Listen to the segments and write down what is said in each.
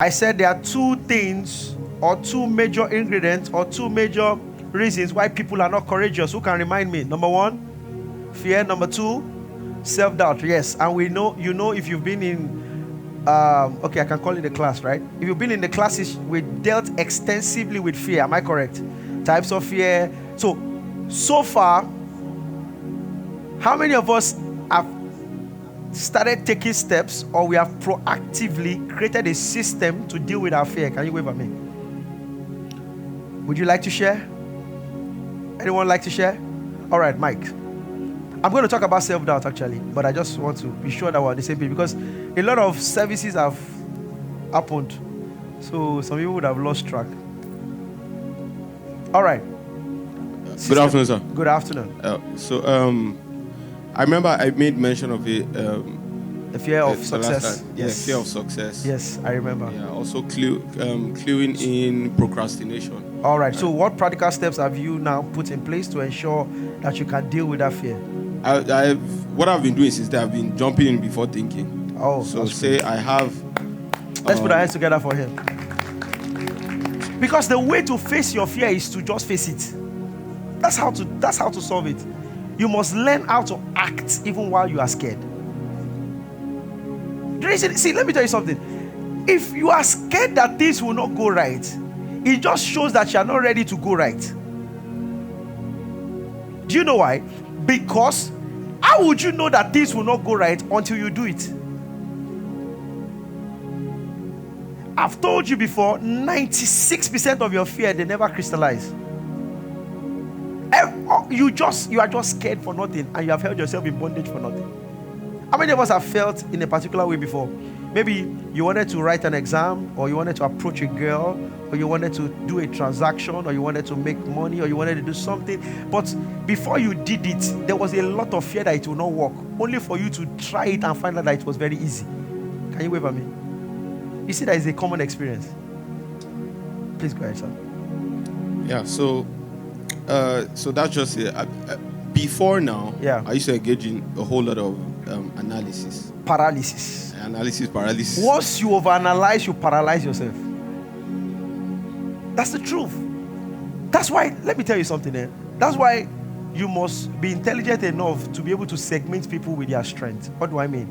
I said there are two things or two major ingredients or two major reasons why people are not courageous. Who can remind me? Number one, fear. Number two, self-doubt. Yes, and we know, if you've been in okay, I can call it a class, right? If you've been in the classes, we dealt extensively with fear. Am I correct? Types of fear. So far, how many of us have started taking steps, or we have proactively created a system to deal with our fear? Can you wave at me? Would you like to share? Anyone like to share? All right, Mike. I'm going to talk about self-doubt actually, but I just want to be sure that we're on the same page, because a lot of services have happened, so some people would have lost track. All right. Good afternoon, sir. Good afternoon. I remember I made mention of it. The fear of success. Yes. Fear of success. Yes, I remember. Yeah. Also, cluing in procrastination. All right. So, what practical steps have you now put in place to ensure that you can deal with that fear? What I've been doing since that, I've been jumping in before thinking. Oh. So say I have. Let's put our hands together for him. Because the way to face your fear is to just face it. That's how to solve it. You must learn how to act even while you are scared. See, let me tell you something. If you are scared that things will not go right, it just shows that you are not ready to go right. Do you know why? Because how would you know that things will not go right until you do it? I've told you before, 96% of your fear, they never crystallize. You are just scared for nothing, and you have held yourself in bondage for nothing. How many of us have felt in a particular way before? Maybe you wanted to write an exam, or you wanted to approach a girl, or you wanted to do a transaction, or you wanted to make money, or you wanted to do something. But before you did it, there was a lot of fear that it will not work, only for you to try it and find out that it was very easy. Can you wave at me? You see, that is a common experience. Please go ahead, sir. Yeah, so that's just it. Before now, I used to engage in a whole lot of analysis. Paralysis. Once you overanalyze, you paralyze yourself. That's the truth. That's why, let me tell you something there. That's why you must be intelligent enough to be able to segment people with their strength. What do I mean?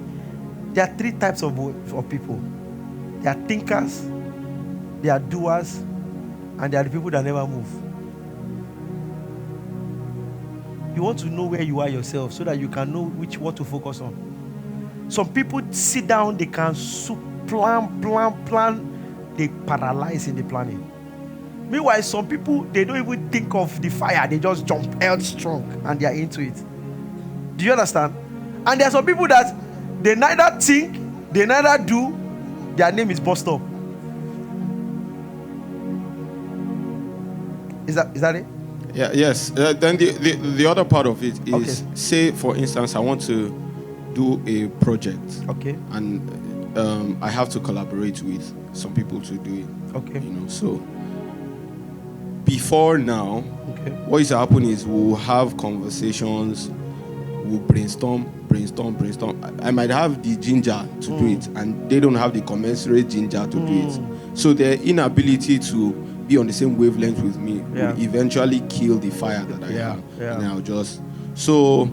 There are three types of people. There are thinkers, there are doers, and there are the people that never move. You want to know where you are yourself so that you can know what to focus on. Some people sit down, they can plan, they paralyze in the planning. Meanwhile, some people, they don't even think of the fire, they just jump headstrong and they are into it. Do you understand? And there are some people that they neither think, they neither do, their name is bust up. Is that it? Yeah, yes. Then the other part of it is, say for instance, I want to do a project. Okay. And I have to collaborate with some people to do it. Okay. So before now, what is happening is we'll have conversations, we'll brainstorm. I might have the ginger to do it, and they don't have the commensurate ginger to do it. So their inability to be on the same wavelength with me will eventually kill the fire that I have. And I'll just So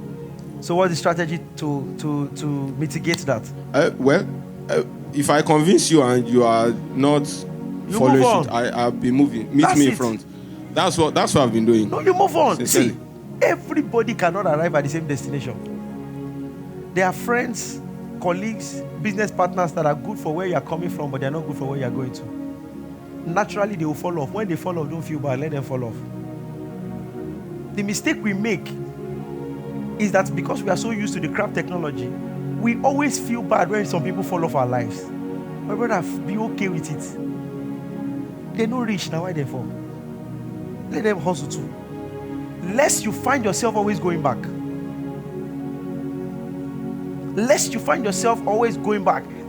what's the strategy to mitigate that? If I convince you and you are not following it, I'll be moving. Meet me in front. That's what I've been doing. No, you move on. Sincerely. See, everybody cannot arrive at the same destination. There are friends, colleagues, business partners that are good for where you are coming from, but they are not good for where you are going to. Naturally, they will fall off. When they fall off, don't feel bad. Let them fall off. The mistake we make is that because we are so used to the crap technology, we always feel bad when some people fall off our lives. My brother, be okay with it. They're not rich, now why they fall? Let them hustle too. Lest you find yourself always going back.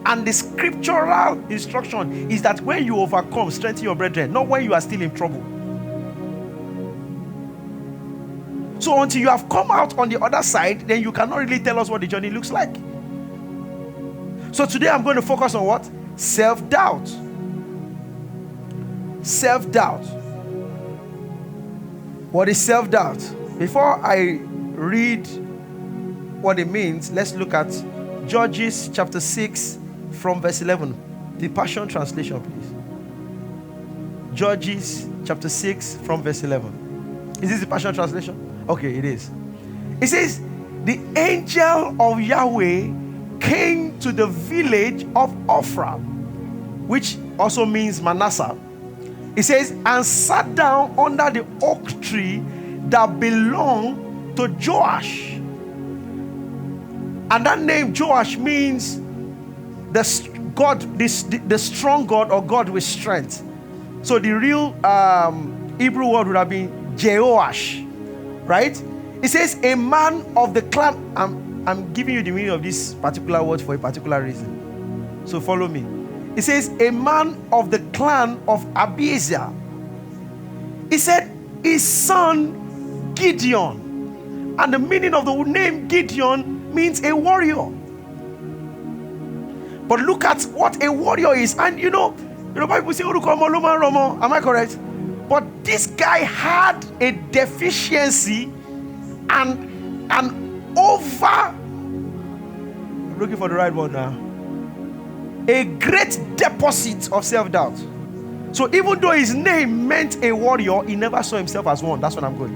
And the scriptural instruction is that when you overcome, strengthen your brethren, not when you are still in trouble. So until you have come out on the other side, then you cannot really tell us what the journey looks like. So today I'm going to focus on what? Self-doubt. self-doubt. What is self-doubt? Before I read what it means, let's look at Judges chapter 6 from verse 11. The Passion Translation, please. Judges chapter 6 from verse 11. Is this the Passion Translation? Okay, it is. It says, the angel of Yahweh came to the village of Ophrah, which also means Manasseh. It says, and sat down under the oak tree that belonged to Joash. And that name Joash means the strong God, or God with strength. So the real Hebrew word would have been Jehoash, right? It says a man of the clan. I'm giving you the meaning of this particular word for a particular reason. So follow me. It says a man of the clan of Abiezer. He said his son Gideon. And the meaning of the name Gideon means a warrior. But look at what a warrior is. And you know people say, am I correct? But this guy had a deficiency and I'm looking for the right word now. A great deposit of self-doubt. So even though his name meant a warrior, he never saw himself as one. That's what I'm going.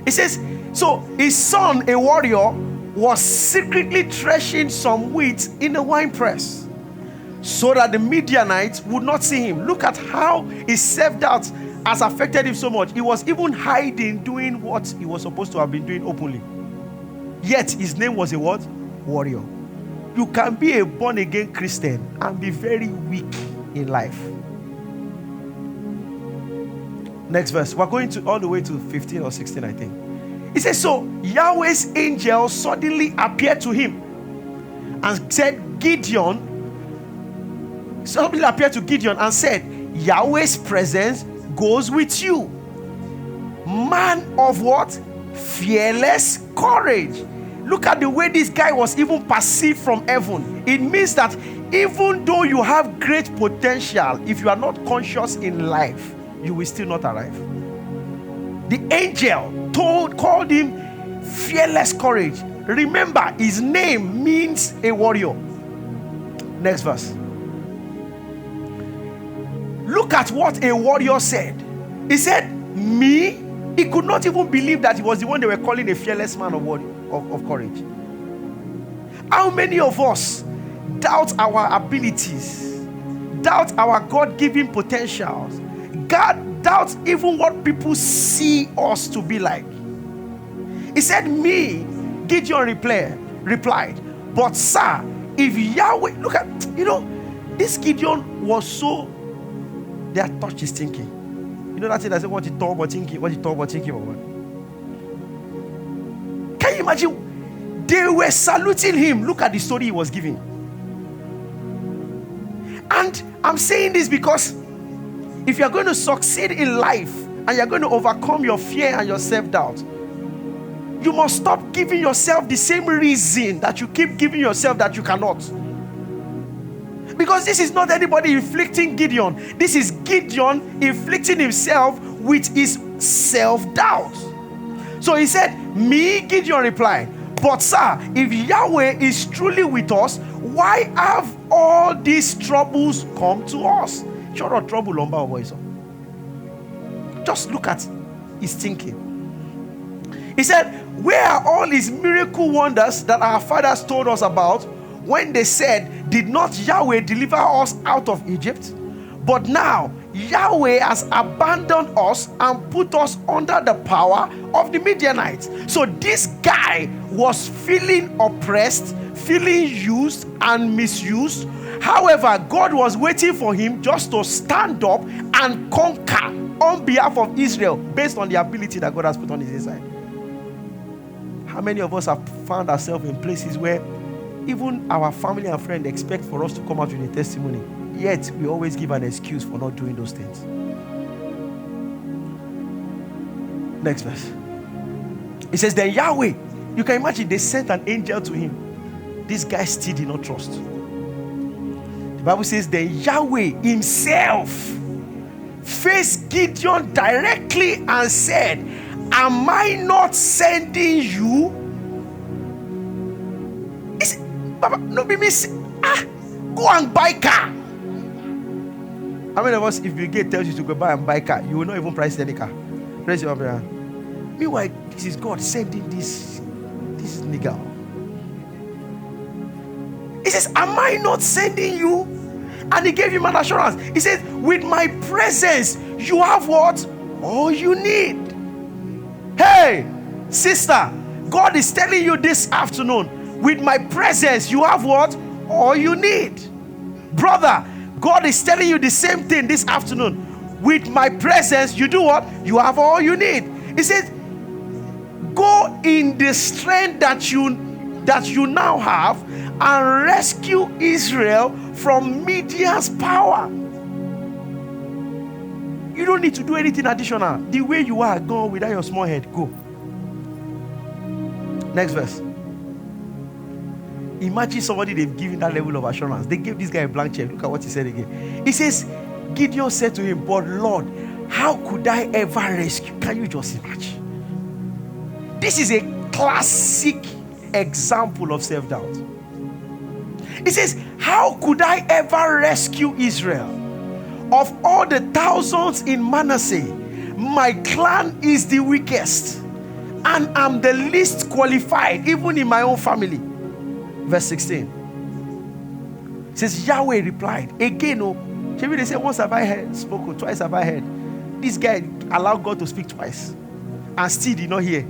It says, so his son, a warrior, was secretly threshing some wheat in a wine press, so that the Midianites would not see him. Look at how his self-doubt has affected him so much. He was even hiding, doing what he was supposed to have been doing openly. Yet his name was a what? Warrior. You can be a born-again Christian and be very weak in life. Next verse. We're going to all the way to 15 or 16, I think. It says, so Yahweh's angel suddenly appeared to him and said, suddenly appeared to Gideon and said, Yahweh's presence goes with you, man of what? Fearless courage. Look at the way this guy was even perceived from heaven. It means that even though you have great potential, if you are not conscious in life, you will still not arrive. The angel called him fearless courage. Remember, his name means a warrior. Next verse. Look at what a warrior said. He said, me? He could not even believe that he was the one they were calling a fearless man of courage. How many of us doubt our abilities, doubt our God-given potentials, doubt even what people see us to be like? He said, me? Gideon replied, but sir, if Yahweh, look at, this Gideon was so, their touch is thinking. You know that thing that says, what you talk about thinking, what you talk about thinking about. Can you imagine? They were saluting him. Look at the story he was giving. And I'm saying this because if you're going to succeed in life and you're going to overcome your fear and your self-doubt, you must stop giving yourself the same reason that you keep giving yourself that you cannot. Because this is not anybody inflicting Gideon. This is Gideon inflicting himself with his self-doubt. So he said, me? Gideon replied, but sir, if Yahweh is truly with us, why have all these troubles come to us? Sure, trouble, just look at his thinking. He said, where are all his miracle wonders that our fathers told us about when they said, did not Yahweh deliver us out of Egypt? But now Yahweh has abandoned us and put us under the power of the Midianites. So this guy was feeling oppressed, feeling used and misused. However, God was waiting for him just to stand up and conquer on behalf of Israel based on the ability that God has put on his inside. How many of us have found ourselves in places where even our family and friends expect for us to come out with a testimony, yet we always give an excuse for not doing those things? Next verse. It says, then Yahweh, you can imagine they sent an angel to him. This guy still did not trust. The Bible says, then Yahweh himself faced Gideon directly and said, am I not sending you? Baba, no be me. Go and buy car. How many of us, if Bill Gates tells you to go buy and buy car, you will not even price any car? Raise your hand. Meanwhile, this is God sending this nigga. He says, am I not sending you? And he gave him an assurance. He said, with my presence, you have what? All you need. Hey, sister, God is telling you this afternoon, with my presence, you have what? All you need. Brother, God is telling you the same thing this afternoon. With my presence, you do what? You have all you need. He says, go in the strength that you now have and rescue Israel from Midian's power. You don't need to do anything additional. The way you are, go without your small head. Go. Next verse. Imagine somebody they've given that level of assurance. They gave this guy a blank check. Look at what he said again. He says, Gideon said to him, but Lord, how could I ever rescue? Can you just imagine? This is a classic example of self-doubt. He says, how could I ever rescue Israel? Of all the thousands in Manasseh, my clan is the weakest, and I'm the least qualified, even in my own family. Verse 16. It says, Yahweh replied, again, maybe they say, once have I heard spoken, twice have I heard. This guy allowed God to speak twice and still did not hear.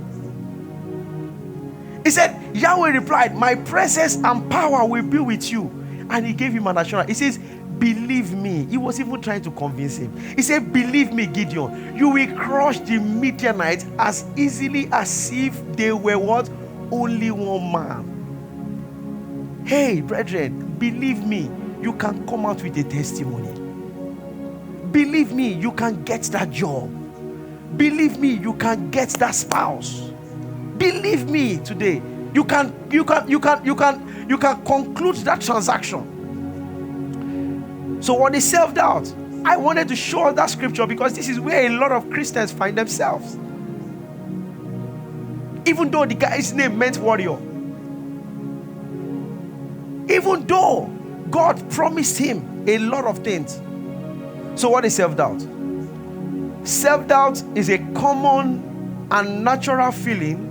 He said, Yahweh replied, my presence and power will be with you. And he gave him an assurance. He says, believe me. He was even trying to convince him. He said, believe me, Gideon, you will crush the Midianites as easily as if they were what? Only one man. Hey, brethren, believe me, you can come out with a testimony. Believe me, you can get that job. Believe me, you can get that spouse. Believe me today, you can conclude that transaction. So what is self-doubt? I wanted to show that scripture because this is where a lot of Christians find themselves. Even though the guy's name meant warrior. Even though God promised him a lot of things. So what is self-doubt? Self-doubt is a common and natural feeling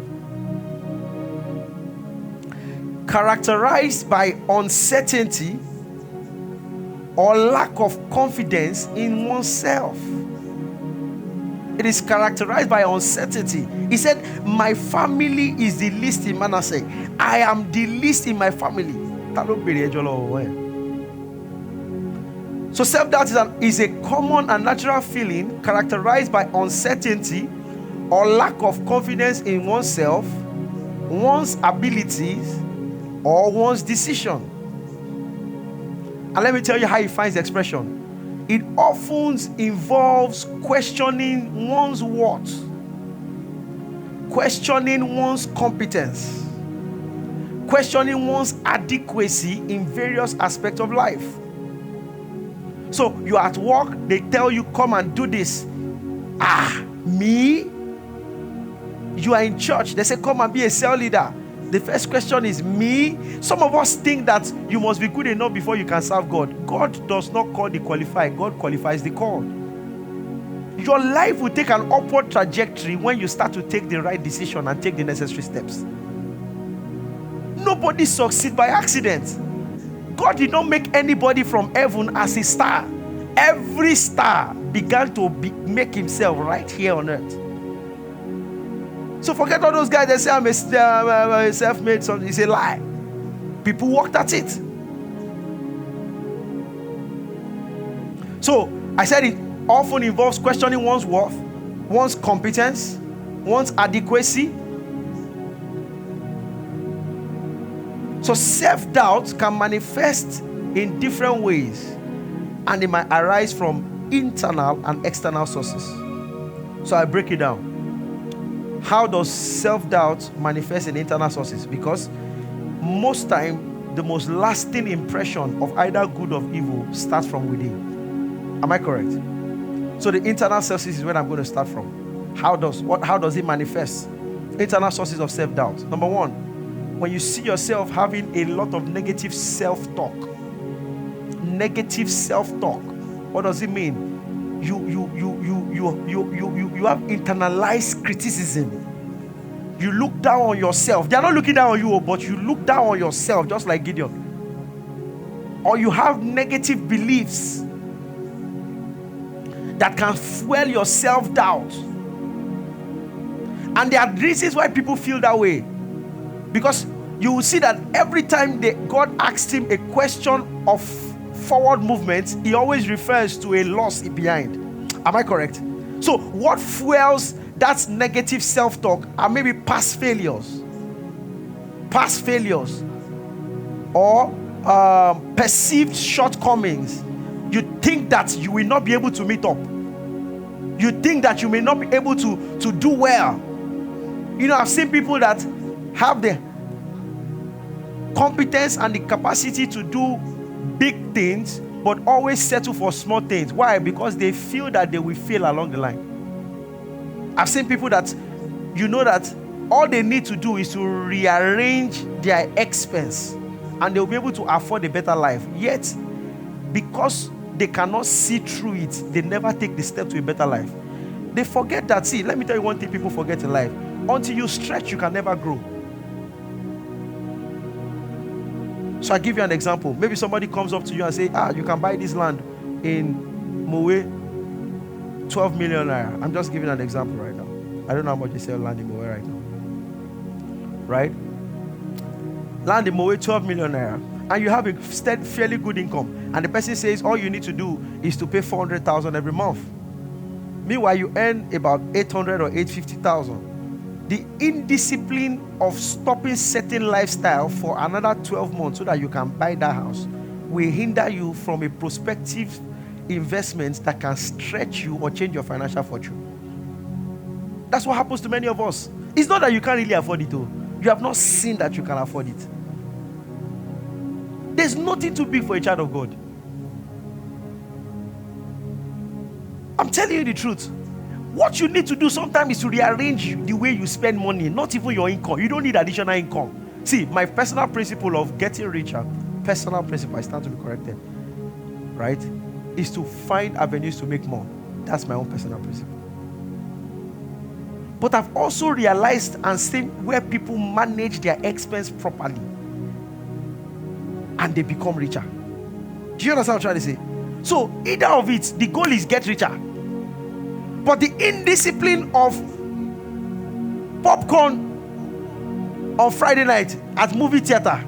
characterized by uncertainty or lack of confidence in oneself. It is characterized by uncertainty. He said, my family is the least in Manasseh. I am the least in my family. So self-doubt is a common and natural feeling characterized by uncertainty or lack of confidence in oneself, one's abilities, or one's decision. And let me tell you how he finds the expression. It often involves questioning one's worth, questioning one's competence, questioning one's adequacy in various aspects of life. So you're at work, they tell you, come and do this. Me? You are in church, they say, come and be a cell leader. The first question is me. Some of us think that you must be good enough before you can serve God. God does not call the qualified. God qualifies the called. Your life will take an upward trajectory when you start to take the right decision and take the necessary steps. Nobody succeeds by accident. God did not make anybody from heaven as a star. Every star began to make himself right here on earth. So forget all those guys that say I'm a self-made something. It's a lie. People worked at it. So I said it often involves questioning one's worth, one's competence, one's adequacy. So self-doubt can manifest in different ways, and it might arise from internal and external sources. So I break it down. How does self-doubt manifest in internal sources? Because most time, the most lasting impression of either good or evil starts from within. Am I correct? So the internal sources is where I'm going to start from. How does it manifest? Internal sources of self-doubt. Number one, when you see yourself having a lot of negative self-talk. Negative self-talk. What does it mean? You have internalized criticism. You look down on yourself. They are not looking down on you, but you look down on yourself, just like Gideon. Or you have negative beliefs that can fuel your self-doubt. And there are reasons why people feel that way. Because you will see that every time God asked him a question of forward movement, he always refers to a loss behind. Am I correct? So what fuels that negative self-talk are maybe past failures, or perceived shortcomings. You think that you will not be able to meet up. You think that you may not be able to do well. You know, I've seen people that have the competence and the capacity to do big things, but always settle for small things. Why? Because they feel that they will fail along the line. I've seen people that, you know, that all they need to do is to rearrange their expense and they'll be able to afford a better life. Yet, because they cannot see through it, they never take the step to a better life. They forget that. See, let me tell you one thing people forget in life. Until you stretch, you can never grow. So I'll give you an example. Maybe somebody comes up to you and say, you can buy this land in Moe, 12 million naira. I'm just giving an example right now. I don't know how much they sell land in Moe right now. Right? Land in Moe, 12 million naira. And you have a fairly good income. And the person says all you need to do is to pay 400,000 every month. Meanwhile, you earn about 800 or 850,000. The indiscipline of stopping certain lifestyle for another 12 months so that you can buy that house will hinder you from a prospective investment that can stretch you or change your financial fortune. That's what happens to many of us. It's not that you can't really afford it, though. You have not seen that you can afford it. There's nothing too big for a child of God. I'm telling you the truth. What you need to do sometimes is to rearrange the way you spend money, not even your income. You don't need additional income. See, my personal principle of getting richer, I stand to be corrected, right, is to find avenues to make more. That's my own personal principle. But I've also realized and seen where people manage their expense properly and they become richer. Do you understand what I'm trying to say? So either of it, the goal is get richer. But the indiscipline of popcorn on Friday night at movie theater,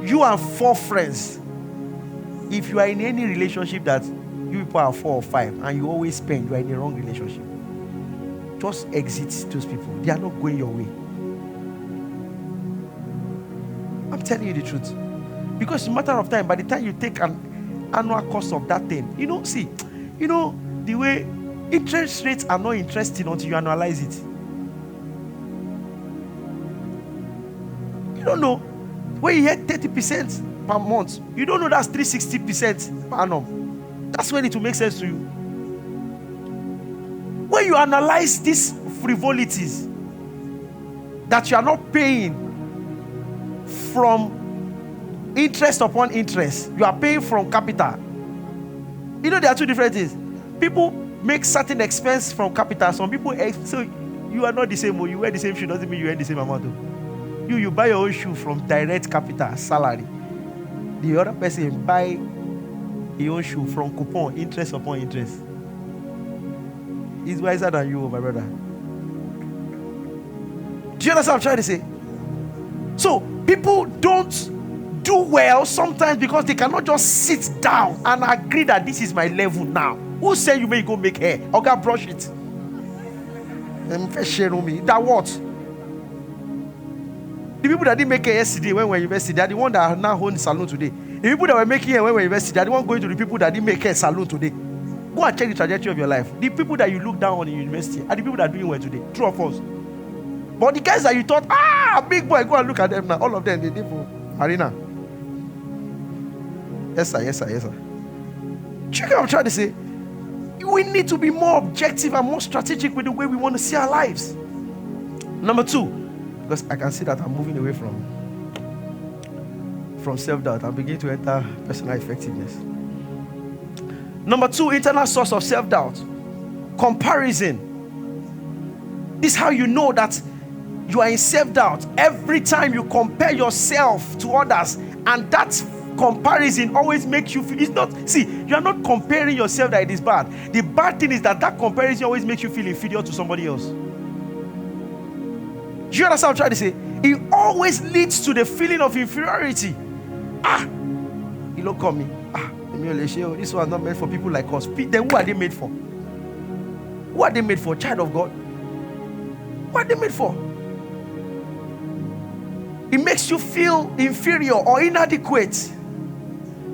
you and 4 friends, if you are in any relationship that you people are 4 or 5 and you always spend, you are in the wrong relationship. Just exit those people. They are not going your way. I'm telling you the truth. Because it's a matter of time. By the time you take an annual cost of that thing, the way interest rates are not interesting until you analyze it. You don't know. When you hear 30% per month, you don't know that's 360% per annum. That's when it will make sense to you. When you analyze these frivolities that you are not paying from interest upon interest, you are paying from capital. You know there are two different things. People make certain expense from capital. Some people, so you are not the same. You wear the same shoe doesn't mean you earn the same amount. You buy your own shoe from direct capital salary. The other person buy your own shoe from coupon, interest upon interest. He's wiser than you, my brother. Do you understand what I'm trying to say? So people don't do well sometimes because they cannot just sit down and agree that this is my level now. Who said you may go make hair? Okay, brush it. That what? The people that didn't make hair yesterday when we were university, they are the ones that are now holding salon today. The people that were making hair when we were university, they are the ones going to the people that didn't make hair salon today. Go and check the trajectory of your life. The people that you look down on in university are the people that are doing well today. True or false? But the guys that you thought, big boy, go and look at them now. All of them, they did for arena. Yes, sir. Check what I'm trying to say. We need to be more objective and more strategic with the way we want to see our lives. Number 2, because I can see that I'm moving away from self-doubt. I'm beginning to enter personal effectiveness. Number 2, internal source of self-doubt: comparison. This is how you know that you are in self-doubt. Every time you compare yourself to others, and that comparison always makes you feel, you are not comparing yourself that it is bad. The bad thing is that comparison always makes you feel inferior to somebody else. Do you understand what I'm trying to say? It always leads to the feeling of inferiority. You don't call me. This was not meant for people like us. Then who are they made for? Who are they made for? Child of God. What are they made for? It makes you feel inferior or inadequate.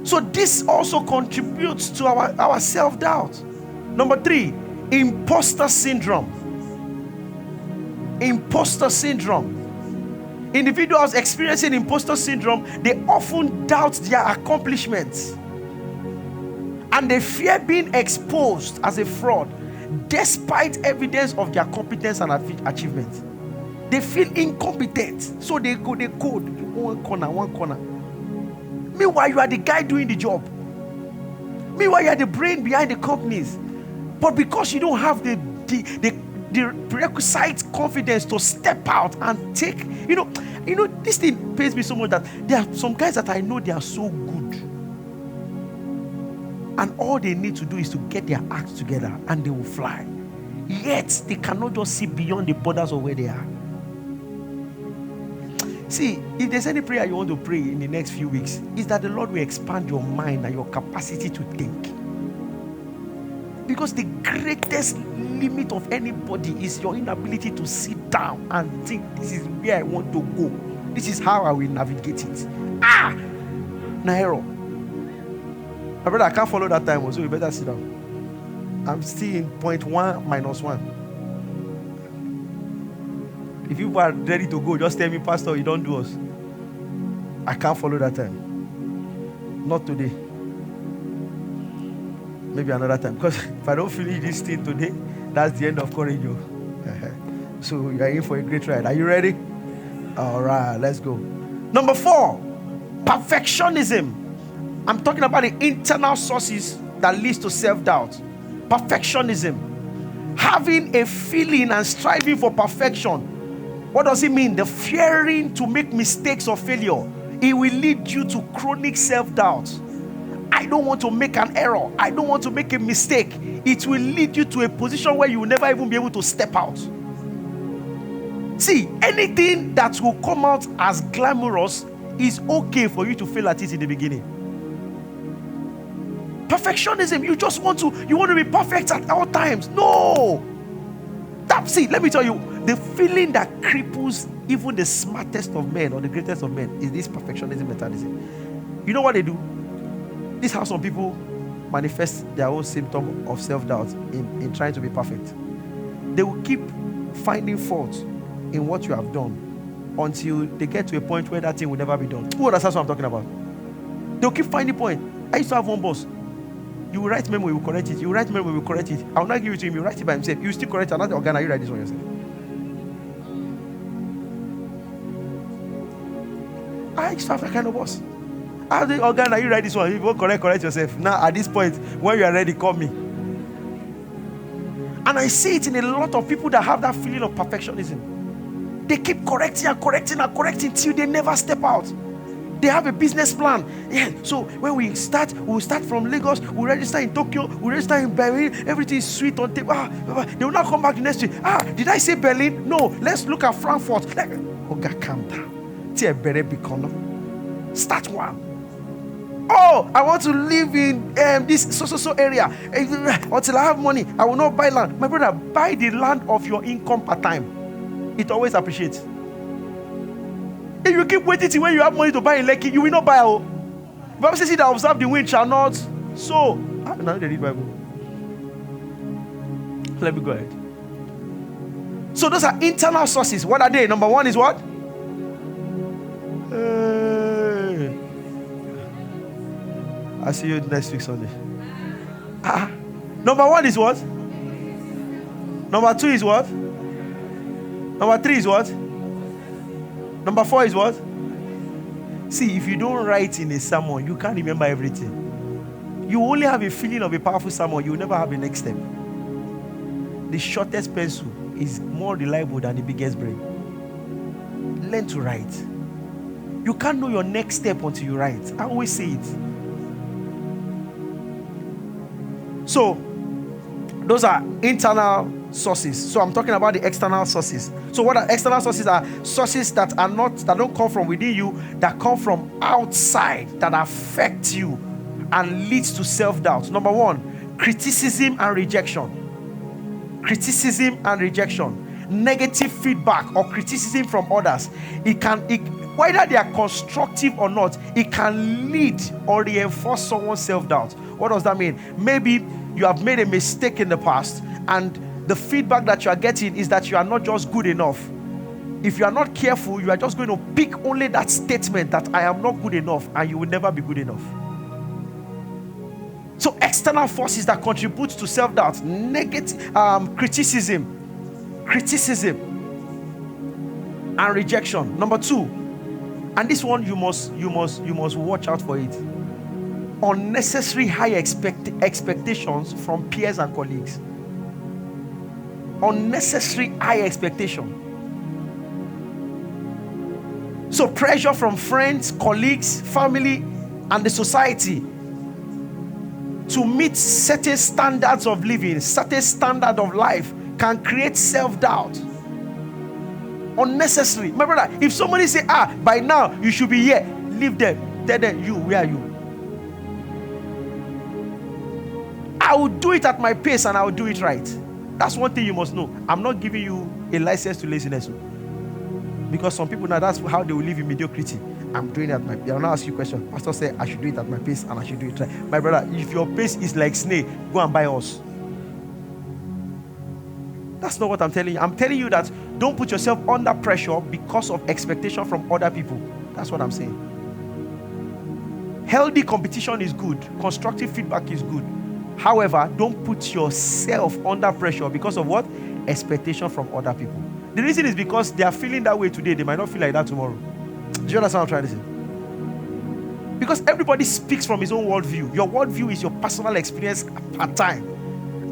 So this also contributes to our self-doubt. Number 3, imposter syndrome. Imposter syndrome. Individuals experiencing imposter syndrome, they often doubt their accomplishments. And they fear being exposed as a fraud, despite evidence of their competence and achievement. They feel incompetent, so they code one corner. Meanwhile, you are the guy doing the job. Meanwhile, you are the brain behind the companies. But because you don't have the prerequisite confidence to step out and take, this thing pains me so much that there are some guys that I know, they are so good. And all they need to do is to get their act together and they will fly. Yet, they cannot just see beyond the borders of where they are. See, if there's any prayer you want to pray in the next few weeks, is that the Lord will expand your mind and your capacity to think. Because the greatest limit of anybody is your inability to sit down and think, this is where I want to go. This is how I will navigate it. Nairo. My brother, I can't follow that time, so you better sit down. I'm still in point 1 minus 1. If you are ready to go, just tell me, Pastor, you don't do us. I can't follow that time. Not today. Maybe another time. Because if I don't finish this thing today, that's the end of courage. So you are in for a great ride. Are you ready? All right, let's go. Number 4, perfectionism. I'm talking about the internal sources that leads to self-doubt. Perfectionism. Having a feeling and striving for perfection. What does it mean? The fearing to make mistakes or failure. It will lead you to chronic self-doubt. I don't want to make an error. I don't want to make a mistake. It will lead you to a position where you will never even be able to step out. See, anything that will come out as glamorous is okay for you to fail at it in the beginning. Perfectionism, you want to be perfect at all times. No. Let me tell you, the feeling that cripples even the smartest of men or the greatest of men is this perfectionism mentality. You know what they do? This is how some people manifest their own symptom of self-doubt in trying to be perfect. They will keep finding fault in what you have done until they get to a point where that thing will never be done. Who understands what I'm talking about? They'll keep finding point. I used to have one boss. You will write memo, we will correct it. You will write memo, we will correct it. I will not give it to him. You write it by himself. You will still correct another organ. You write this one yourself. I used to have that kind of boss. I the organ, you write this one. You will correct yourself. Now at this point, when you are ready, call me. And I see it in a lot of people that have that feeling of perfectionism. They keep correcting till they never step out. They have a business plan. Yeah. So when we'll start from Lagos, we'll register in Tokyo, we'll register in Berlin, everything is sweet on table. They will not come back the next week. Did I say Berlin? No, let's look at Frankfurt. God, calm down. Start one. Oh, I want to live in this so area. Until I have money, I will not buy land. My brother, buy the land of your income per time. It always appreciates. If you keep waiting till when you have money to buy in Lekki, you will not buy. The Bible says, "He that observe the wind shall not sow." Now they read Bible. Let me go ahead. So those are internal sources. What are they? Number 1 is what? I'll see you next week Sunday. Number 1 is what? Number 2 is what? Number 3 is what? Number 4 is what? See, if you don't write in a sermon, you can't remember everything. You only have a feeling of a powerful sermon. You will never have a next step. The shortest pencil is more reliable than the biggest brain. Learn to write. You can't know your next step until you write. I always say it. So, those are internal sources. So I'm talking about the external sources. So what are external sources? Are sources that don't come from within you, that come from outside, that affect you and leads to self-doubt. Number 1, criticism and rejection. Criticism and rejection. Negative feedback or criticism from others. Whether they are constructive or not, it can lead or reinforce someone's self-doubt. What does that mean? Maybe you have made a mistake in the past, and the feedback that you are getting is that you are not just good enough. If you are not careful, you are just going to pick only that statement that I am not good enough, and you will never be good enough. So external forces that contribute to self-doubt, negative criticism and rejection. Number 2, and this one you must watch out for it. Unnecessary high expectations from peers and colleagues. Unnecessary high expectation. So pressure from friends, colleagues, family, and the society to meet certain standards of living, certain standard of life can create self-doubt. Unnecessary. My brother, if somebody say, by now you should be here, leave them. Tell them, where are you? I will do it at my pace and I will do it right. That's one thing you must know. I'm not giving you a license to laziness. Because some people now, that's how they will live in mediocrity. I'm doing it at my pace. I'll not ask you a question. Pastor said I should do it at my pace and I should do it right. My brother, if your pace is like snake, go and buy us. That's not what I'm telling you. I'm telling you that don't put yourself under pressure because of expectation from other people. That's what I'm saying. Healthy competition is good. Constructive feedback is good. However, don't put yourself under pressure because of what? Expectation from other people. The reason is because they are feeling that way today. They might not feel like that tomorrow. Do you understand what I'm trying to say? Because everybody speaks from his own worldview. Your worldview is your personal experience at time.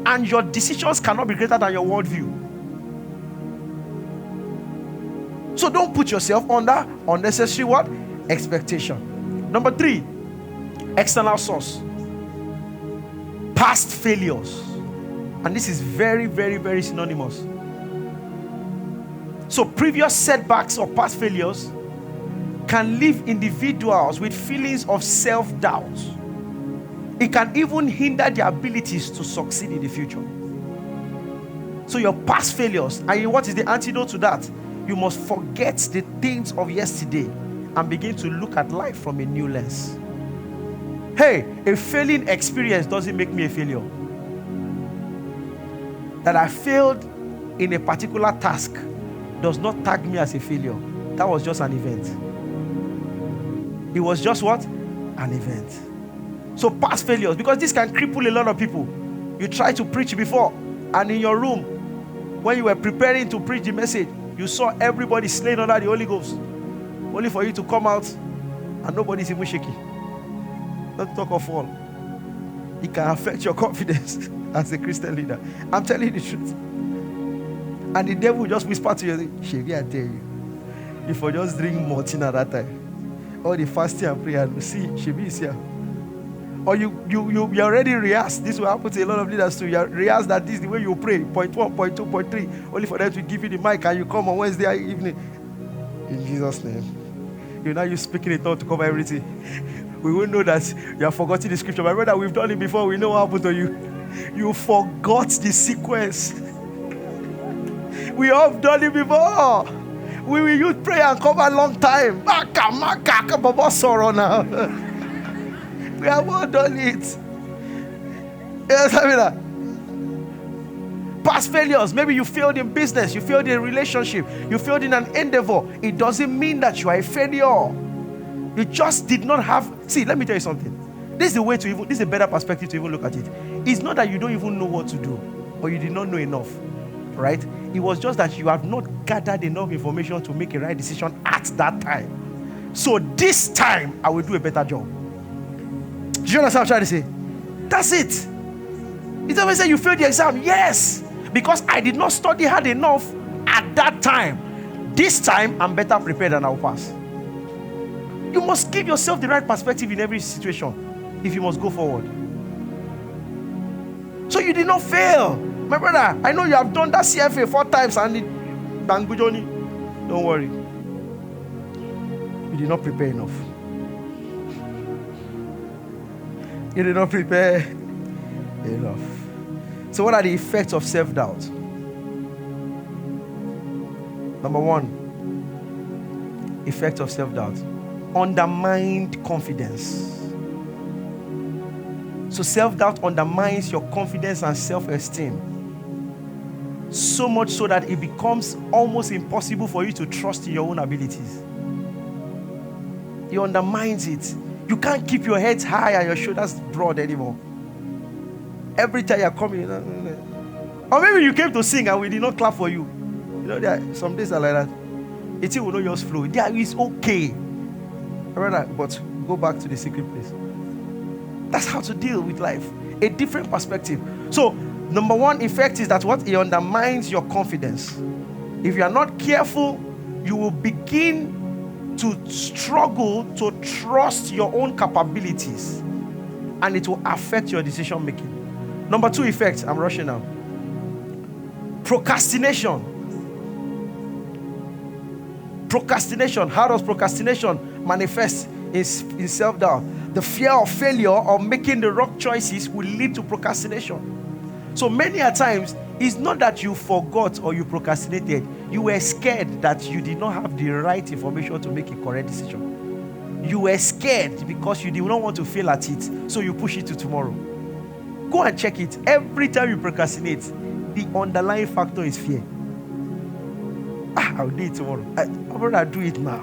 And your decisions cannot be greater than your worldview. So don't put yourself under unnecessary what? Expectation. Number 3, external source. Past failures. And this is very, very, very synonymous. So previous setbacks or past failures can leave individuals with feelings of self-doubt. It can even hinder their abilities to succeed in the future. So your past failures, and what is the antidote to that? You must forget the things of yesterday and begin to look at life from a new lens. Hey, a failing experience doesn't make me a failure. That I failed in a particular task does not tag me as a failure. That was just an event. It was just what? An event. So past failures, because this can cripple a lot of people. You tried to preach before, and in your room, when you were preparing to preach the message, you saw everybody slain under the Holy Ghost. Only for you to come out, and nobody's even shaking. Don't talk of all. It can affect your confidence as a Christian leader. I'm telling you the truth. And the devil will just whisper to you, Shebi, I tell you, if I just drink Martin at that time, or the fasting and prayer, and see, Shebi is here. Or you already rehearsed. This will happen to a lot of leaders too. You rehearse that this is the way you pray. Point 1, point 2, point 3. Only for them to give you the mic and you come on Wednesday evening. In Jesus' name. You now you speaking in tongues to cover everything. We will know that you have forgotten the scripture. My brother, we've done it before. We know what happened to you. You forgot the sequence. We have done it before. We will use prayer and cover a long time. We have all done it. Yes, I mean, past failures. Maybe you failed in business, you failed in a relationship, you failed in an endeavor. It doesn't mean that you are a failure. You just did not have. See, let me tell you something. This is the way to even, this is a better perspective to even look at it. It's not that you don't even know what to do or you did not know enough, right? It was just that you have not gathered enough information to make a right decision at that time. So this time, I will do a better job. Do you understand what I'm trying to say? That's it. It doesn't say you failed the exam. Yes, because I did not study hard enough at that time. This time, I'm better prepared and I'll pass. You must give yourself the right perspective in every situation if you must go forward. So you did not fail. My brother, I know you have done that CFA 4 times and it bangujoni. Don't worry. You did not prepare enough. You did not prepare enough. So what are the effects of self-doubt? Number 1, effect of self-doubt. Undermined confidence. So self-doubt undermines your confidence and self-esteem. So much so that it becomes almost impossible for you to trust in your own abilities. It undermines it. You can't keep your head high and your shoulders broad anymore. Every time you're coming, or maybe you came to sing and we did not clap for you. You know, there are some days are like that. It will not just flow. There is okay. But go back to the secret place. That's how to deal with life. A different perspective. So, number 1 effect is that what? It undermines your confidence. If you are not careful, you will begin to struggle to trust your own capabilities. And it will affect your decision making. Number 2 effect, I'm rushing now. Procrastination. Procrastination. How does procrastination manifest in self-doubt? The fear of failure or making the wrong choices will lead to procrastination. So many a times, it's not that you forgot or you procrastinated. You were scared that you did not have the right information to make a correct decision. You were scared because you did not want to fail at it, so you push it to tomorrow. Go and check it. Every time you procrastinate, the underlying factor is fear. I'll do it tomorrow. I'd rather do it now.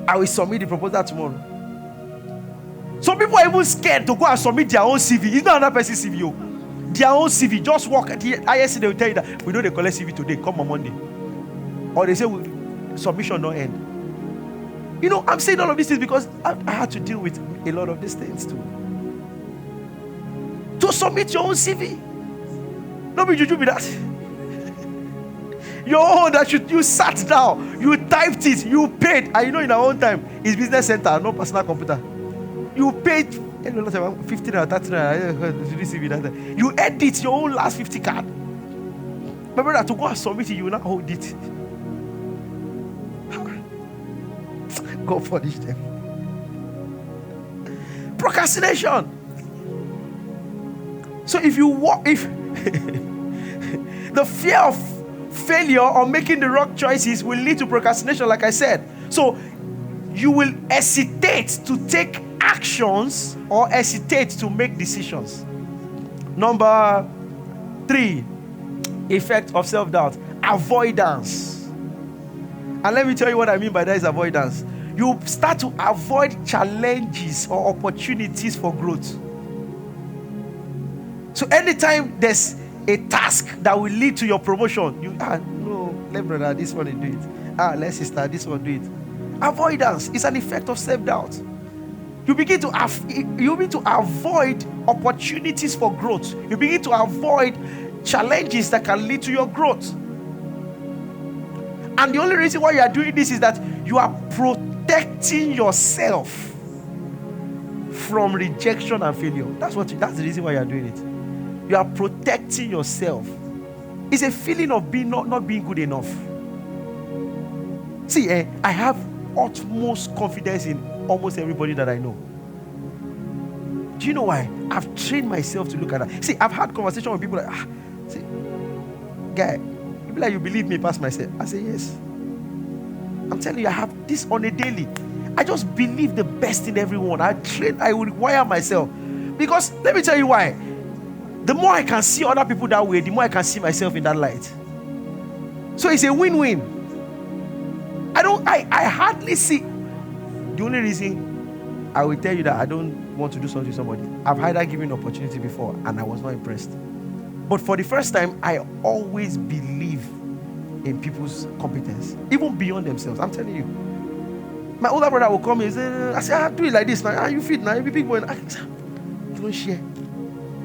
I will submit the proposal tomorrow. Some people are even scared to go and submit their own CV. It's not another person's CV. Their own CV. Just walk at the ISC. They will tell you that we know they collect CV today. Come on Monday. Or they say submission no end. You know, I'm saying all of these things because I had to deal with a lot of these things too. To submit your own CV. Don't be juju with that. Your own that you sat down, you typed it, you paid, and you know in our own time, it's business center, no personal computer. You paid 15 or 30 CV. You edit your own last 50 card. My brother, to go and submit it, you will not hold it. God punish them. Procrastination. So if the fear of failure or making the wrong choices will lead to procrastination, like I said. So you will hesitate to take actions or hesitate to make decisions. Number 3, effect of self-doubt, avoidance. And let me tell you what I mean by that is avoidance. You start to avoid challenges or opportunities for growth. So anytime there's a task that will lead to your promotion, you no, let brother this one do it. Let sister this one do it. Avoidance is an effect of self-doubt. You begin to avoid opportunities for growth. You begin to avoid challenges that can lead to your growth. And the only reason why you are doing this is that you are protecting yourself from rejection and failure. That's the reason why you are doing it. You are protecting yourself. It's a feeling of not being good enough. See, I have utmost confidence in almost everybody that I know. Do you know why? I've trained myself to look at that. See, I've had conversations with people like, see, guy, you be like, you believe me past myself? I say, yes. I'm telling you, I have this on a daily. I just believe the best in everyone. I will wire myself. Because, let me tell you why. The more I can see other people that way, the more I can see myself in that light. So it's a win-win. I hardly see. The only reason I will tell you that I don't want to do something to somebody, I've had that given opportunity before and I was not impressed. But for the first time, I always believe in people's competence, even beyond themselves. I'm telling you. My older brother will come and say, I say, do it like this now. You fit now, you be big boy. You don't share.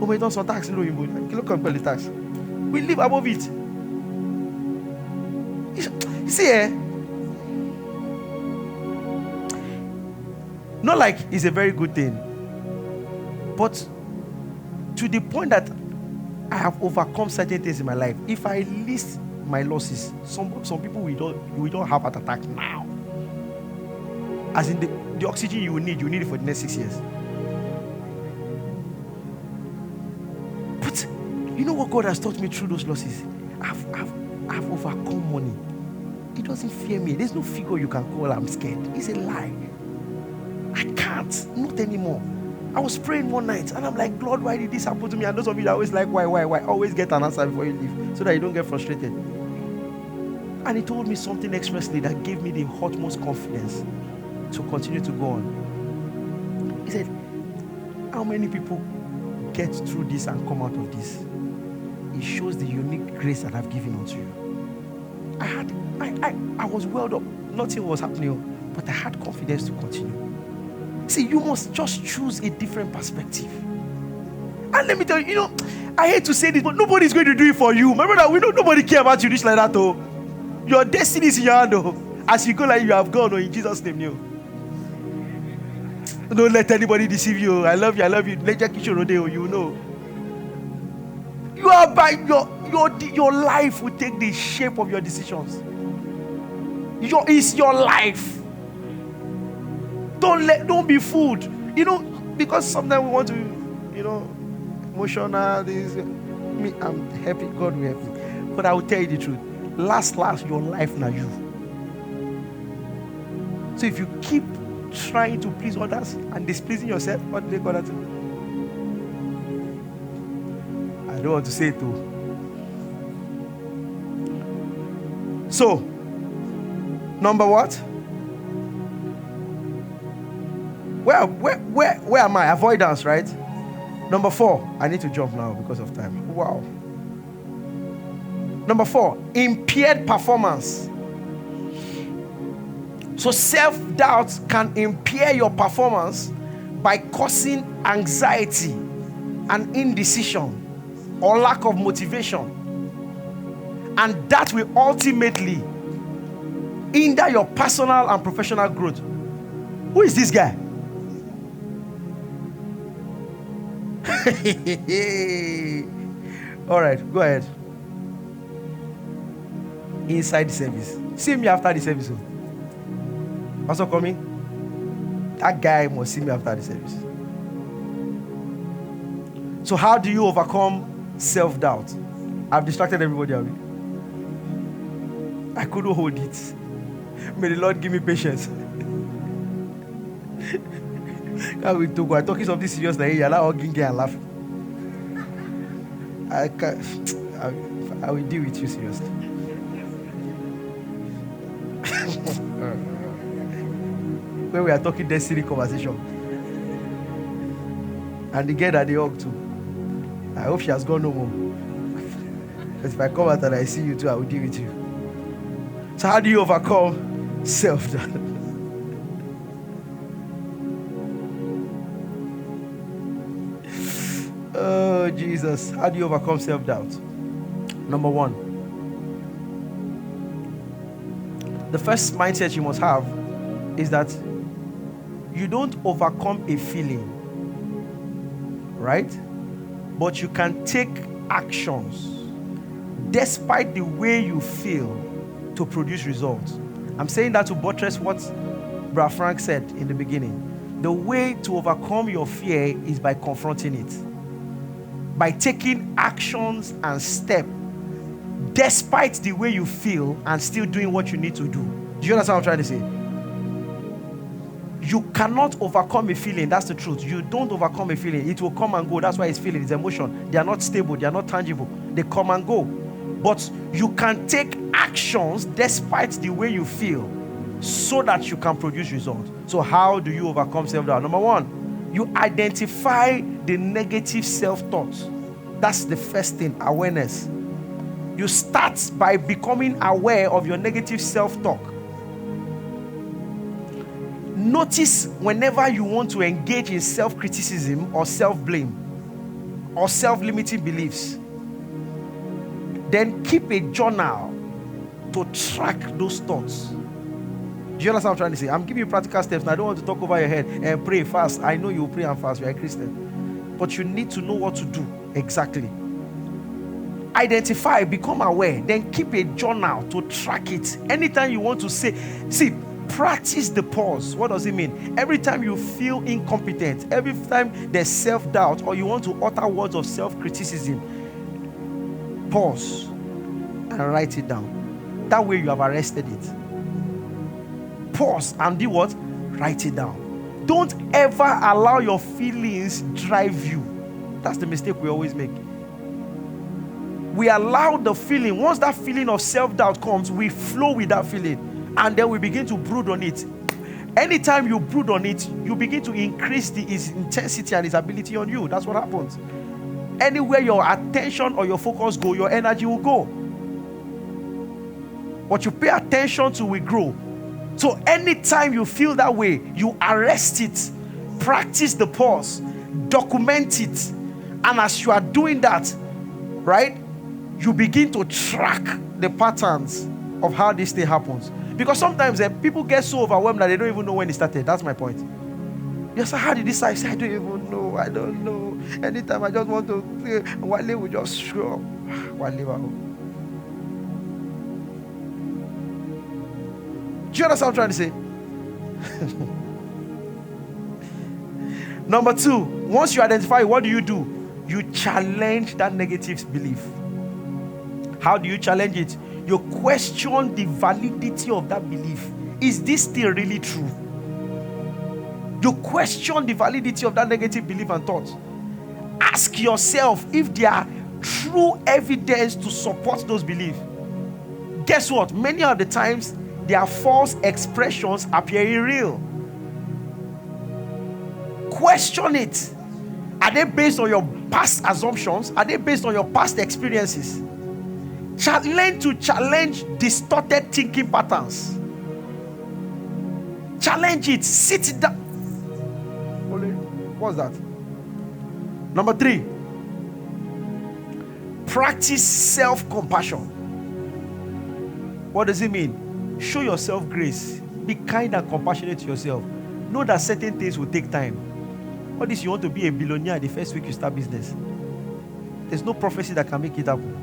Oh, my don't tax. You look at the tax. We live above it. You see, not like it's a very good thing, but to the point that I have overcome certain things in my life. If I list my losses, some people we don't have an attack now. As in the oxygen you need it for the next 6 years. But you know what God has taught me through those losses? I've overcome money. It doesn't fear me. There's no figure you can call I'm scared. It's a lie. I can't. Not anymore. I was praying one night and I'm like, Lord, why did this happen to me? And those of you that always like, why? Always get an answer before you leave so that you don't get frustrated. And he told me something expressly that gave me the utmost confidence to continue to go on. He said, how many people get through this and come out of this? It shows the unique grace that I've given unto you. I was welled up. Nothing was happening, but I had confidence to continue. See, you must just choose a different perspective. And let me tell you, I hate to say this, but nobody's going to do it for you. My brother, we know nobody care about you this like that, though. Your destiny is in your hand, though. As you go like you have gone, in Jesus' name, Don't let anybody deceive you. I love you. Let your kitchen rodeo, you know. You are by your life will take the shape of your decisions. It's your life. Don't be fooled. Because sometimes we want to, emotional this. Me, I'm happy, God will help me. But I will tell you the truth. Last, your life now you. So if you keep trying to please others and displeasing yourself, what do they call that? I don't want to say it too. So, number what? Where am I? Avoidance, right? Number 4. I need to jump now because of time. Wow. Number 4, impaired performance. So self-doubt can impair your performance by causing anxiety and indecision or lack of motivation. And that will ultimately hinder your personal and professional growth. Who is this guy? All right, go ahead. Inside the service. See me after the service. Also coming? That guy must see me after the service. So how do you overcome self-doubt? I've distracted everybody. I couldn't hold it. May the Lord give me patience. I'm talking something serious like you're not hugging and laughing. I will deal with you seriously. When we are talking destiny conversation. And the girl that they hug too. I hope she has gone no more. Because if I come out and I see you too, I will deal with you. So how do you overcome self-doubt? Oh, Jesus. How do you overcome self-doubt? Number 1. The first mindset you must have is that you don't overcome a feeling, right? But you can take actions despite the way you feel to produce results. I'm saying that to buttress what Brother Frank said in the beginning. The way to overcome your fear is by confronting it, by taking actions and steps despite the way you feel and still doing what you need to do. Do you understand what I'm trying to say? You cannot overcome a feeling. That's the truth. You don't overcome a feeling. It will come and go. That's why it's feeling. It's emotion. They are not stable. They are not tangible. They come and go. But you can take actions despite the way you feel so that you can produce results. So how do you overcome self-doubt? Number one, you identify the negative self-thoughts. That's the first thing, awareness. You start by becoming aware of your negative self-talk. Notice whenever you want to engage in self-criticism or self-blame or self-limiting beliefs, then keep a journal to track those thoughts. Do you understand what I'm trying to say? I'm giving you practical steps and I don't want to talk over your head and pray fast. I know you pray and fast, you're a Christian. But you need to know what to do exactly. Identify, become aware, then keep a journal to track it. Anytime you want to say, practice the pause. What does it mean? Every time you feel incompetent, every time there's self-doubt or you want to utter words of self-criticism, pause and write it down. That way you have arrested it. Pause and do what? Write it down. Don't ever allow your feelings drive you. That's the mistake we always make. We allow the feeling. Once that feeling of self-doubt comes, we flow with that feeling. And then we begin to brood on it. Anytime you brood on it, you begin to increase its intensity and its ability on you. That's what happens. Anywhere your attention or your focus go, your energy will go. What you pay attention to will grow. So anytime you feel that way, you arrest it. Practice the pause. Document it. And as you are doing that, right, you begin to track the patterns of how this thing happens. Because sometimes people get so overwhelmed that they don't even know when it started. That's my point. Yes, how did this start? I don't even know. I don't know. Anytime I just want to, Wale will just show up. Wale. Do you understand what I'm trying to say? Number two, once you identify, what do? You challenge that negative belief. How do you challenge it? You question the validity of that belief. Is this still really true? You question the validity of that negative belief and thought. Ask yourself if there are true evidence to support those beliefs. Guess what? Many of the times, their false expressions appear real. Question it. Are they based on your past assumptions? Are they based on your past experiences? Learn to challenge distorted thinking patterns. Challenge it. Sit down. What's that? Number three. Practice self-compassion. What does it mean? Show yourself grace. Be kind and compassionate to yourself. Know that certain things will take time. What is you want to be a billionaire the first week you start business? There's no prophecy that can make it happen.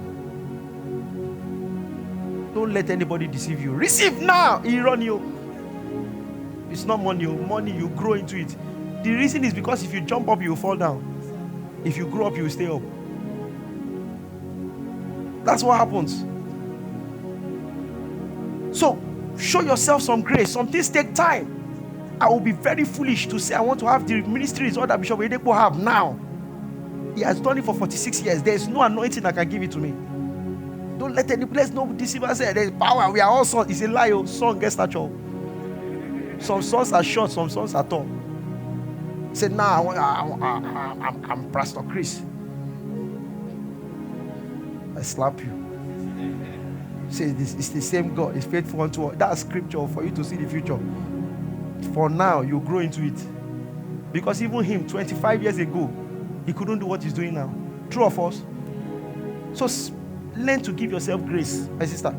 Don't let anybody deceive you. Receive now. He run you. It's not money. Money, you grow into it. The reason is because if you jump up, you will fall down. If you grow up, you will stay up. That's what happens. So, show yourself some grace. Some things take time. I will be very foolish to say I want to have the ministries or that Bishop Oyedepo have now. He has done it for 46 years. There is no anointing that can give it to me. Don't let any place no deceiver say there's power. We are all sons. It's a lie. Son gets stature. Some sons are short, some sons are tall. Say now I'm Pastor Chris. I slap you. Say this is the same God. It's faithful unto us. That's scripture for you to see the future. For now, you grow into it. Because even him, 25 years ago, he couldn't do what he's doing now. True or false? So learn to give yourself grace, my sister.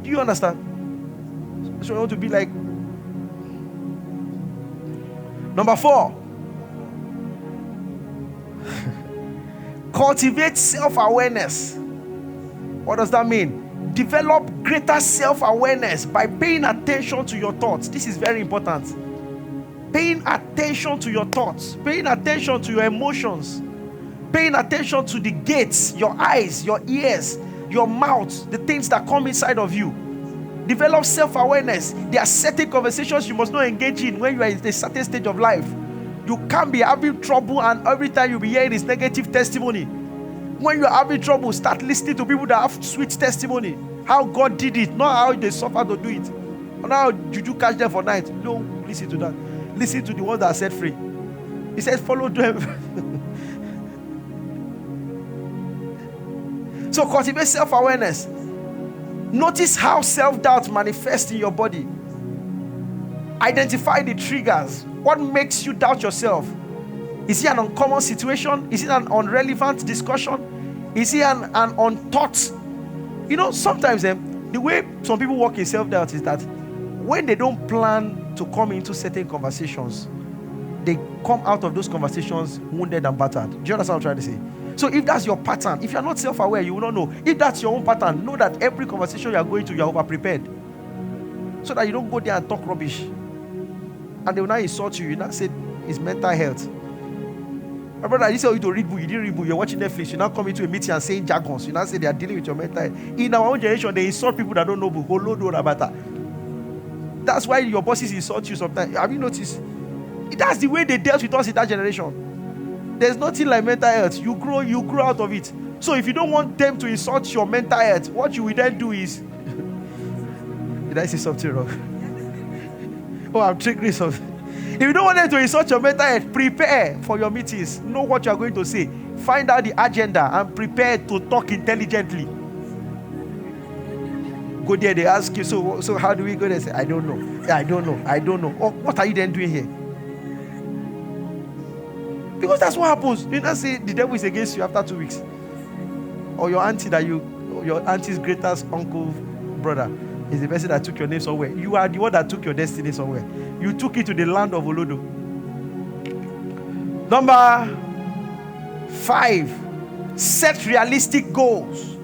Do you understand? So you want to be like. Number 4. Cultivate self-awareness. What does that mean? Develop greater self-awareness by paying attention to your thoughts. This is very important. Paying attention to your thoughts, paying attention to your emotions, paying attention to the gates, your eyes, your ears, your mouth, the things that come inside of you. Develop self-awareness. There are certain conversations you must not engage in when you are in a certain stage of life. You can't be having trouble and every time you'll be hearing this negative testimony. When you're having trouble, start listening to people that have sweet testimony. How God did it, not how they suffered to do it. now juju catch them for night. Don't listen to that. Listen to the ones that are set free. He says, follow them. So cultivate self-awareness. Notice how self-doubt manifests in your body. Identify the triggers. What makes you doubt yourself? Is it an uncommon situation? Is it an irrelevant discussion? Is it an unthought? You know, sometimes the way some people work in self-doubt is that when they don't plan to come into certain conversations, they come out of those conversations wounded and battered. Do you understand what I'm trying to say? So if that's your pattern, if you're not self-aware, you will not know. If that's your own pattern, know that every conversation you are going to, you are over-prepared. So that you don't go there and talk rubbish. And they will not insult you. You not say it's mental health. My brother, this is how you to read book. You didn't read book. You're watching Netflix. You now come into a meeting and saying jargons. You now say they are dealing with your mental health. In our own generation, they insult people that don't know book. That's why your bosses insult you sometimes. Have you noticed? That's the way they dealt with us in that generation. There's nothing like mental health. You grow out of it. So if you don't want them to insult your mental health, what you will then do is did I say something wrong? Oh, I'm triggering something. If you don't want them to insult your mental health, prepare for your meetings. Know what you are going to say. Find out the agenda and prepare to talk intelligently. Go there, they ask you, so how do we go there? Say, I don't know. Yeah, I don't know. Oh, what are you then doing here? Because that's what happens. You not say the devil is against you after 2 weeks. Or your auntie your auntie's greatest uncle, brother, is the person that took your name somewhere. You are the one that took your destiny somewhere. You took it to the land of Olodo. Number 5, set realistic goals.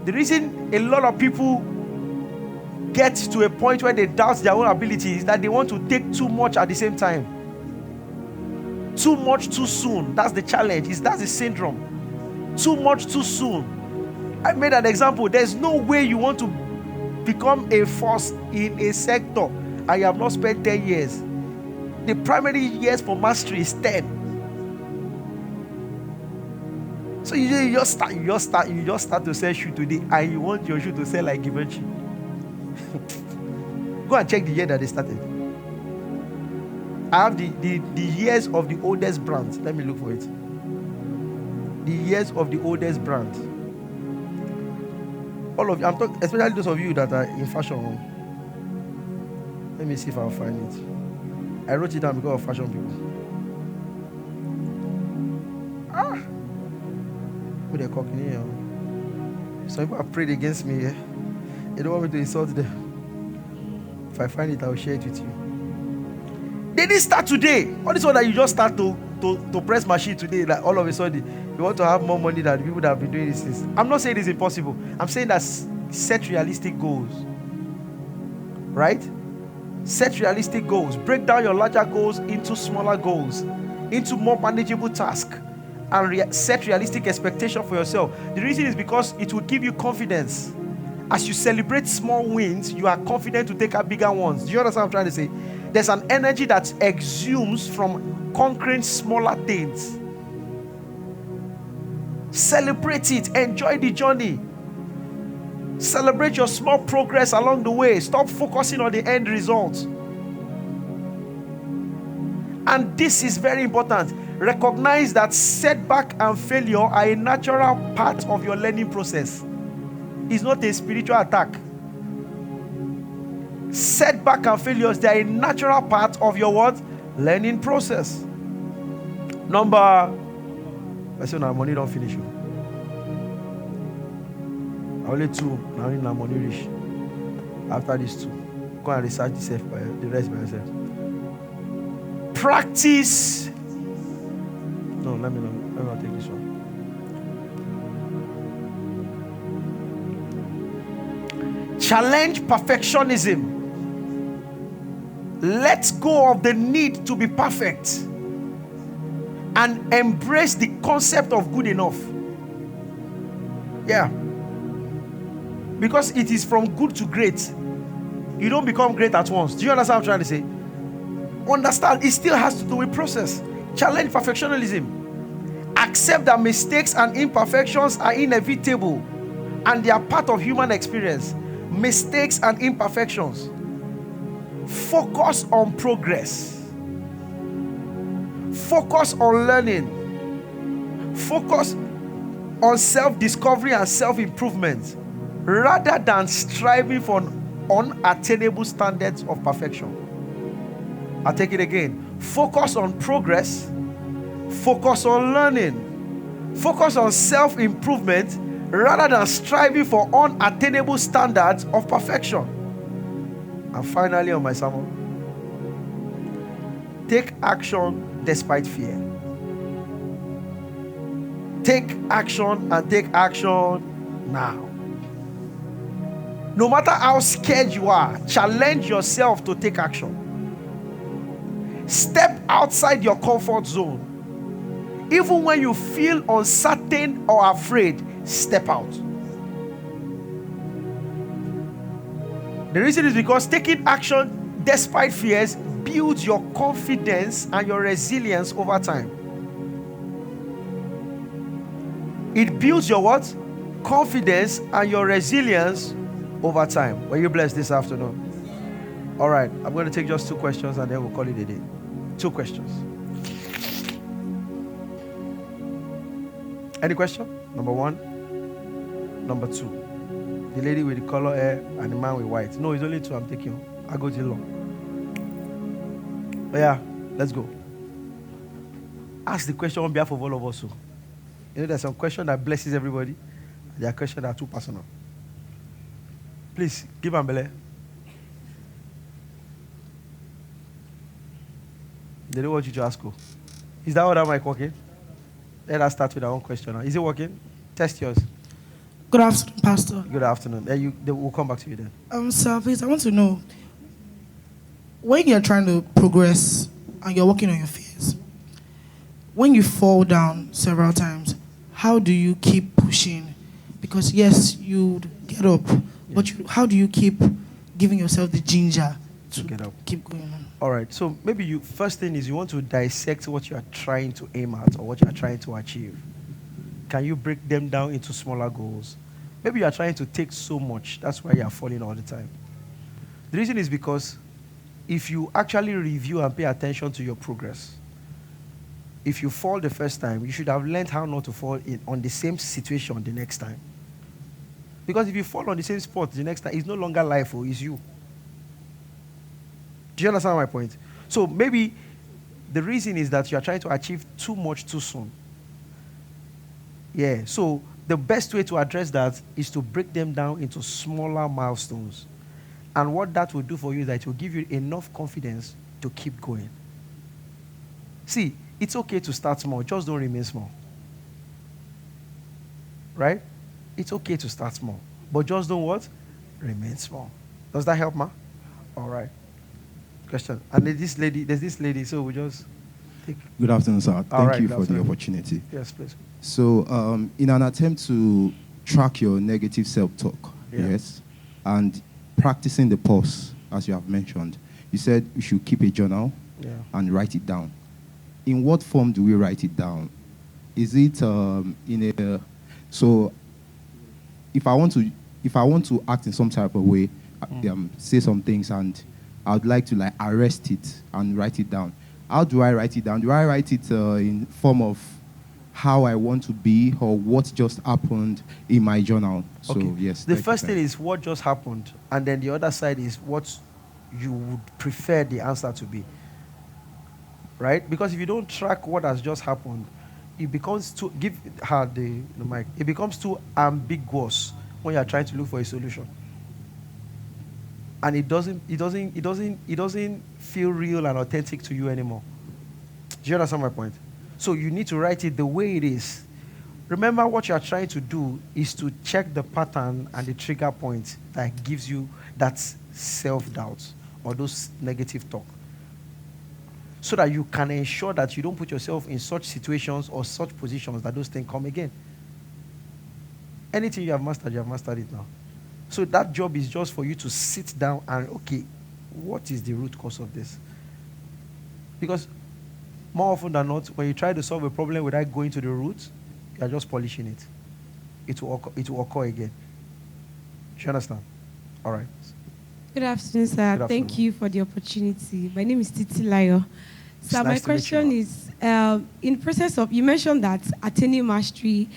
The reason a lot of people get to a point where they doubt their own ability is that they want to take too much at the same time. Too much too soon. That's the challenge. That's the syndrome. Too much too soon. I made an example. There's no way you want to become a force in a sector and you have not spent 10 years. The primary years for mastery is 10. So you just start to sell shoe today and you want your shoe to sell like Givenchy. Go and check the year that they started. I have the years of the oldest brands. Let me look for it. The years of the oldest brand. All of you, I'm talking, especially those of you that are in fashion. Let me see if I'll find it. I wrote it down because of fashion people. Who they're cooking here? Some people have prayed against me. Yeah? They don't want me to insult them. If I find it, I will share it with you. They didn't start today. All this one that you just start to press machine today, like all of a sudden, you want to have more money than the people that have been doing this since. I'm not saying it's impossible. I'm saying that set realistic goals. Right? Set realistic goals. Break down your larger goals into smaller goals, into more manageable tasks, and set realistic expectation for yourself. The reason is because it will give you confidence. As you celebrate small wins, you are confident to take up bigger ones. Do you understand what I'm trying to say? There's an energy that exudes from conquering smaller things. Celebrate it. Enjoy the journey. Celebrate your small progress along the way. Stop focusing on the end result. And this is very important. Recognize that setback and failure are a natural part of your learning process. It's not a spiritual attack. Setback and failures, they are a natural part of your what? Learning process. Number, let's say now money don't finish you. Only 2, now only now money reach. After these 2, go and research the rest by yourself. Practice. No, let me not take this one. Challenge perfectionism. Let go of the need to be perfect and embrace the concept of good enough. Yeah. Because it is from good to great. You don't become great at once. Do you understand what I'm trying to say? Understand, it still has to do with process. Challenge perfectionism. Accept that mistakes and imperfections are inevitable. and they are part of human experience. Mistakes and imperfections. Focus on progress. Focus on learning. Focus on self-discovery and self-improvement rather than striving for unattainable standards of perfection. I'll take it again. Focus on progress. Focus on learning. Focus on self-improvement rather than striving for unattainable standards of perfection. And finally, on my sermon, take action despite fear. Take action and take action now. No matter how scared you are, challenge yourself to take action. Step outside your comfort zone. Even when you feel uncertain or afraid, step out. The reason is because taking action despite fears builds your confidence and your resilience over time. It builds your what? Confidence and your resilience over time. Were you blessed this afternoon? All right, I'm going to take just 2 questions and then we'll call it a day. 2 questions. Any question? Number 1. Number 2. The lady with the color hair and the man with white. No, it's only 2 I'm taking. I go too long. But yeah, let's go. Ask the question on behalf of all of us. You know, there's some question that blesses everybody. There are questions that are too personal. Please, give Ambele. They don't want you to ask who. Is that other mic working? Let us start with our own question now. Is it working? Test yours. Good afternoon, Pastor. Good afternoon. We'll come back to you then. Sir, please, I want to know, when you're trying to progress and you're working on your fears, when you fall down several times, how do you keep pushing? Because yes, you get up, but how do you keep giving yourself the ginger to get up, keep going on? All right. So maybe first thing is you want to dissect what you are trying to aim at or what you are trying to achieve. Can you break them down into smaller goals? Maybe you are trying to take so much. That's why you are falling all the time. The reason is because if you actually review and pay attention to your progress, if you fall the first time, you should have learned how not to fall on the same situation the next time. Because if you fall on the same spot the next time, it's no longer life, it's you. Do you understand my point? So maybe the reason is that you are trying to achieve too much too soon. Yeah, so the best way to address that is to break them down into smaller milestones. And what that will do for you is that it will give you enough confidence to keep going. See, it's okay to start small, just don't remain small. Right? It's okay to start small, but just don't what? Remain small. Does that help, ma? All right. Question. And there's this lady, so we just take. Good afternoon, sir. Thank you for afternoon. the opportunity. Yes, please. So, in an attempt to track your negative self-talk, yes, and practicing the pause, as you have mentioned, you said you should keep a journal and write it down. In what form do we write it down? Is it so? If I want to act in some type of way, say some things, and I would like to arrest it and write it down. How do I write it down? Do I write it in form of how I want to be or what just happened in my journal? So yes. The first thing is what just happened, and then the other side is what you would prefer the answer to be. Right? Because if you don't track what has just happened, it becomes too give her the mic. It becomes too ambiguous when you are trying to look for a solution. And it doesn't feel real and authentic to you anymore. Do you understand my point? So you need to write it the way it is. Remember, what you are trying to do is to check the pattern and the trigger point that gives you that self-doubt or those negative talk, so that you can ensure that you don't put yourself in such situations or such positions that those things come again. Anything you have mastered it now. So that job is just for you to sit down and, okay, what is the root cause of this? Because more often than not, when you try to solve a problem without going to the root, you are just polishing it. It will occur again. you understand? All right. Good afternoon, sir. Good afternoon. Thank you for the opportunity. My name is Titi Layo. It's So nice my to meet you, question ma'am. is, in process of, you mentioned that attaining mastery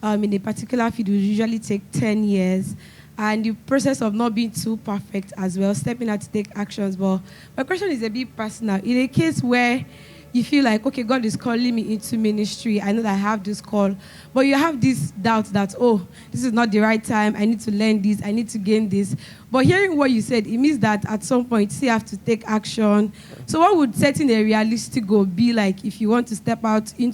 in a particular field will usually take 10 years, and the process of not being too perfect as well, stepping out to take actions. But my question is a bit personal. In a case where you feel like, okay, God is calling me into ministry, I know that I have this call, but you have this doubt that, oh, this is not the right time, I need to learn this, I need to gain this. But hearing what you said, it means that at some point you still have to take action. So what would setting a realistic goal be like if you want to step out into